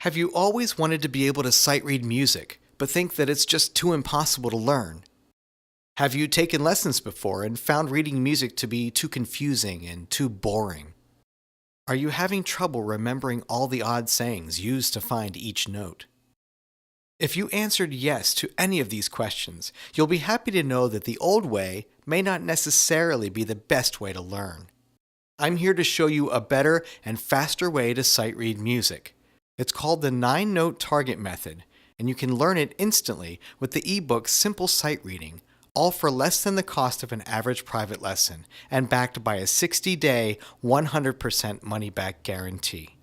Have you always wanted to be able to sight read music, but think that it's just too impossible to learn? Have you taken lessons before and found reading music to be too confusing and too boring? Are you having trouble remembering all the odd sayings used to find each note? If you answered yes to any of these questions, you'll be happy to know that the old way may not necessarily be the best way to learn. I'm here to show you a better and faster way to sight read music. It's called the 9-note target method, and you can learn it instantly with the ebook Simple Sight Reading, all for less than the cost of an average private lesson, and backed by a 60-day, 100% money-back guarantee.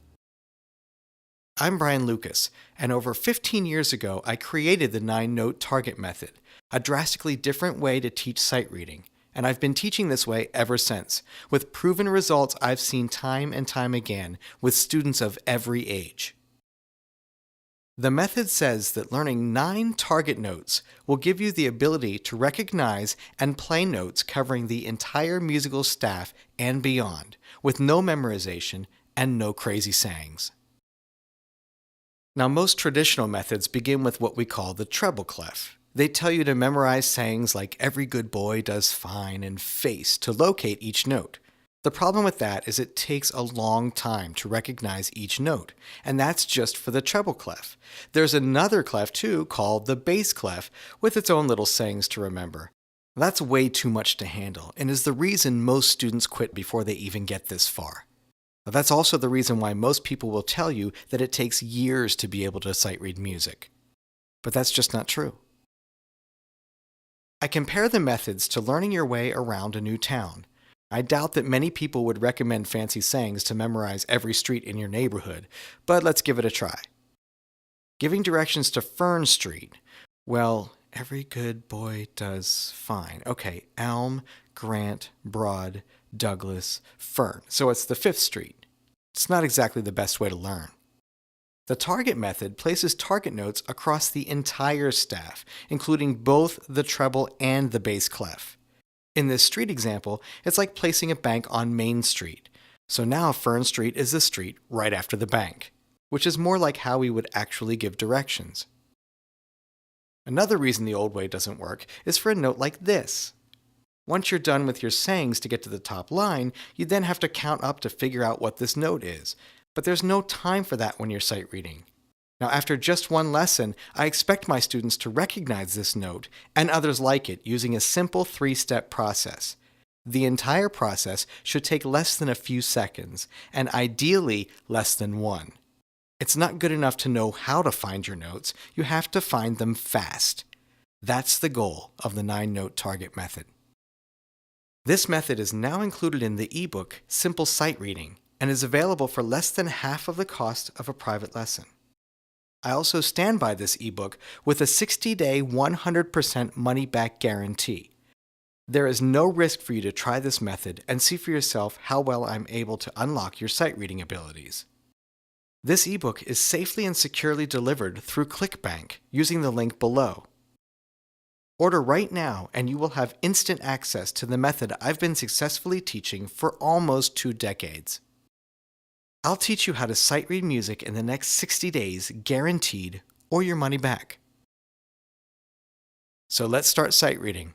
I'm Brian Lucas, and over 15 years ago, I created the 9-note target method, a drastically different way to teach sight reading, and I've been teaching this way ever since, with proven results I've seen time and time again with students of every age. The method says that learning 9 target notes will give you the ability to recognize and play notes covering the entire musical staff and beyond, with no memorization and no crazy sayings. Now, most traditional methods begin with what we call the treble clef. They tell you to memorize sayings like "every good boy does fine" and "face" to locate each note. The problem with that is it takes a long time to recognize each note, and that's just for the treble clef. There's another clef too called the bass clef with its own little sayings to remember. That's way too much to handle and is the reason most students quit before they even get this far. That's also the reason why most people will tell you that it takes years to be able to sight read music. But that's just not true. I compare the methods to learning your way around a new town. I doubt that many people would recommend fancy sayings to memorize every street in your neighborhood, but let's give it a try. Giving directions to Fern Street. Well, every good boy does fine. Okay, Elm, Grant, Broad, Douglas, Fern. So it's the 5th Street. It's not exactly the best way to learn. The target method places target notes across the entire staff, including both the treble and the bass clef. In this street example, it's like placing a bank on Main Street. So now Fern Street is the street right after the bank, which is more like how we would actually give directions. Another reason the old way doesn't work is for a note like this. Once you're done with your sayings to get to the top line, you then have to count up to figure out what this note is. But there's no time for that when you're sight reading. Now, after just one lesson, I expect my students to recognize this note and others like it using a simple 3-step process. The entire process should take less than a few seconds, and ideally less than 1. It's not good enough to know how to find your notes, you have to find them fast. That's the goal of the 9-note target method. This method is now included in the ebook Simple Sight Reading and is available for less than half of the cost of a private lesson. I also stand by this ebook with a 60-day, 100% money-back guarantee. There is no risk for you to try this method and see for yourself how well I'm able to unlock your sight reading abilities. This ebook is safely and securely delivered through ClickBank using the link below. Order right now and you will have instant access to the method I've been successfully teaching for almost 2 decades. I'll teach you how to sight read music in the next 60 days, guaranteed, or your money back. So let's start sight reading.